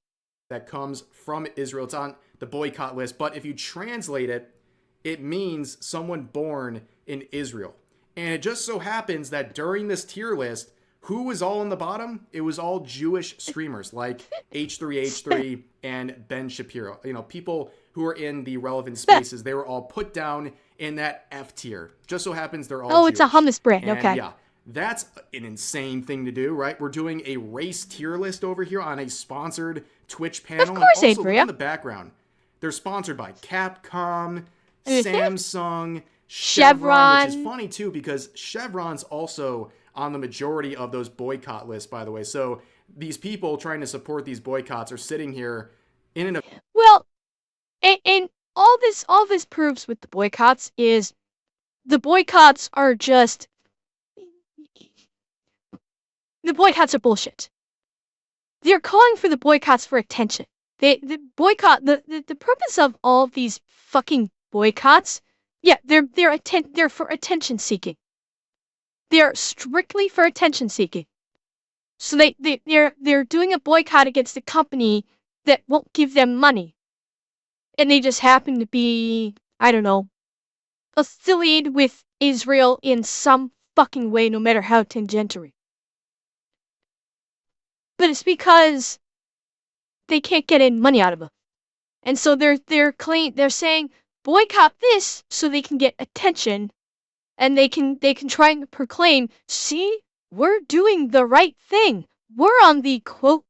That comes from Israel. It's on the boycott list. But if you translate it, it means someone born in Israel. And it just so happens that during this tier list, who was all on the bottom? It was all Jewish streamers like H3H3 and Ben Shapiro. You know, people who are in the relevant spaces. They were all put down in that F tier. Just so happens they're all Jewish. It's a hummus brand. And okay. Yeah, that's an insane thing to do, right? We're doing a race tier list over here on a sponsored Twitch panel. Of course, and also, Adria. look in the background. They're sponsored by Capcom, Mm-hmm. Samsung, Chevron. which is funny too because Chevron's also on the majority of those boycott lists, by the way. So these people trying to support these boycotts are sitting here in an... Well, and all this proves with the boycotts is the boycotts are just... The boycotts are bullshit. They're calling for the boycotts for attention. The purpose of all of these fucking boycotts, yeah, they're for attention seeking. They're strictly for attention seeking. So they're doing a boycott against a company that won't give them money. And they just happen to be, I don't know, affiliated with Israel in some fucking way, no matter how tangentially. But it's because they can't get any money out of them. And so they're saying boycott this so they can get attention, and they can try and proclaim, see, we're doing the right thing. We're on the quote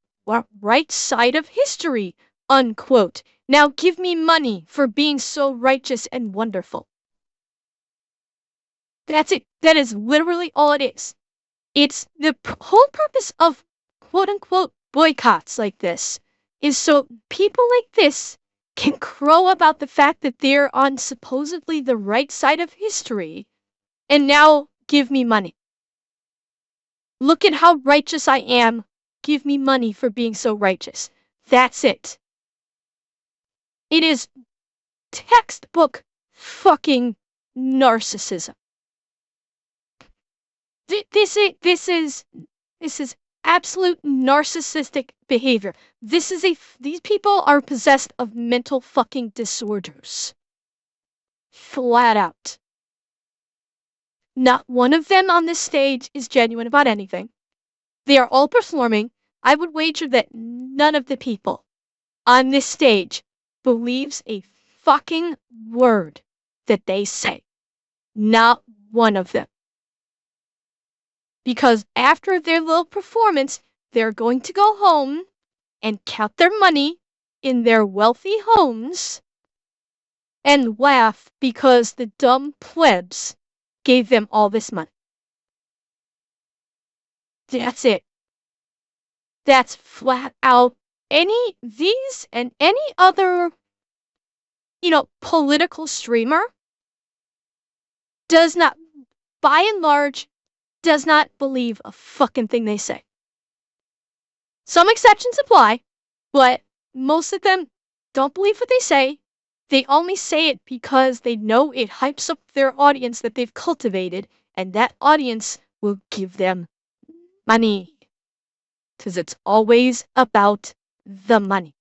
right side of history, unquote. Now give me money for being so righteous and wonderful. That's it. That is literally all it is. It's the whole purpose of quote unquote boycotts like this is so people like this can crow about the fact that they're on supposedly the right side of history and now give me money. Look at how righteous I am. Give me money for being so righteous. That's it. It is textbook fucking narcissism. This is absolute narcissistic behavior. These people are possessed of mental fucking disorders. Flat out. Not one of them on this stage is genuine about anything. They are all performing. I would wager that none of the people on this stage believes a fucking word that they say. Not one of them. Because after their little performance, they're going to go home and count their money in their wealthy homes and laugh because the dumb plebs gave them all this money. That's it. That's flat out these and any other, political streamer does not, by and large, does not believe a fucking thing they say. Some exceptions apply, but most of them don't believe what they say. They only say it because they know it hypes up their audience that they've cultivated, and that audience will give them money. Because it's always about the money.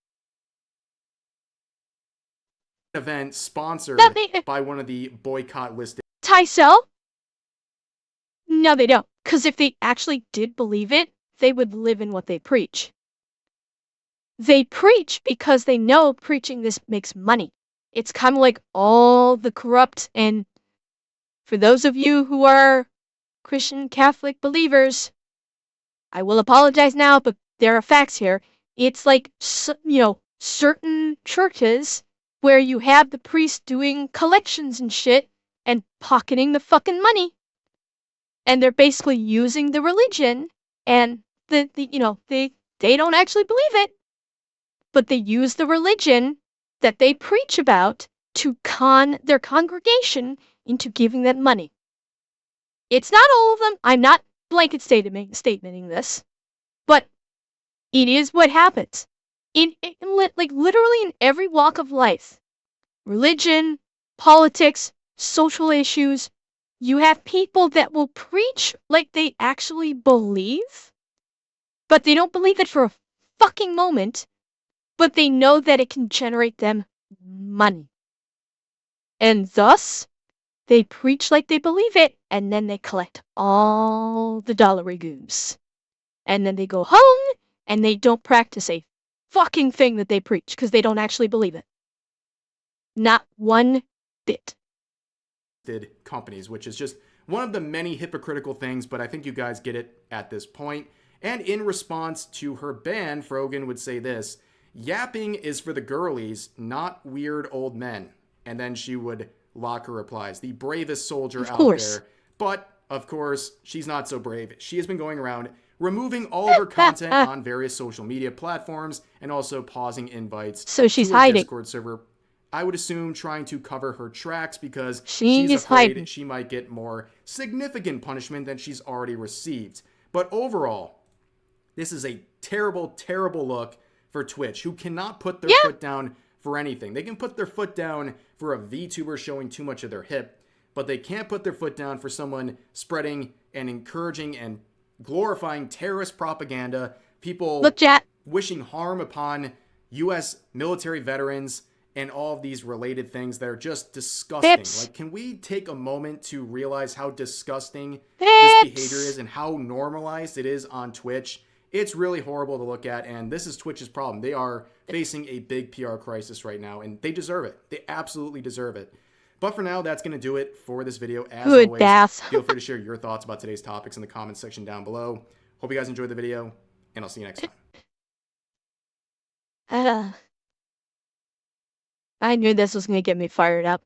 Event sponsored by one of the boycott listed. Tysell? No, they don't. Because if they actually did believe it, they would live in what they preach. They preach because they know preaching this makes money. It's kind of like all the corrupt, and for those of you who are Christian Catholic believers, I will apologize now, but there are facts here. It's like, certain churches where you have the priest doing collections and shit and pocketing the fucking money. And they're basically using the religion, and they don't actually believe it, but they use the religion that they preach about to con their congregation into giving them money. It's not all of them. I'm not blanket statementing this, but it is what happens. Literally in every walk of life, religion, politics, social issues, you have people that will preach like they actually believe, but they don't believe it for a fucking moment, but they know that it can generate them money. And thus, they preach like they believe it, and then they collect all the dollary goons. And then they go home, and they don't practice a fucking thing that they preach, because they don't actually believe it. Not one bit. Companies, which is just one of the many hypocritical things, but I think you guys get it at this point. And in response to her ban, Frogan would say this: Yapping is for the girlies, not weird old men. And then she would lock her replies. The bravest soldier out there. But, of course, she's not so brave. She has been going around removing all of her content on various social media platforms and also pausing invites So she's to a hiding. Discord server. I would assume trying to cover her tracks because She she's is afraid hiding. she might get more significant punishment than she's already received. But overall, this is a terrible, terrible look for Twitch, who cannot put their foot down for anything. They can put their foot down for a VTuber showing too much of their hip, but they can't put their foot down for someone spreading and encouraging and glorifying terrorist propaganda, people wishing harm upon U.S. military veterans, and all of these related things that are just disgusting. Like, can we take a moment to realize how disgusting this behavior is and how normalized it is on Twitch? It's really horrible to look at, and this is Twitch's problem. They are facing a big PR crisis right now, and they deserve it. They absolutely deserve it. But for now, that's going to do it for this video. As always, feel free to share your thoughts about today's topics in the comments section down below. Hope you guys enjoyed the video, and I'll see you next time. I knew this was going to get me fired up.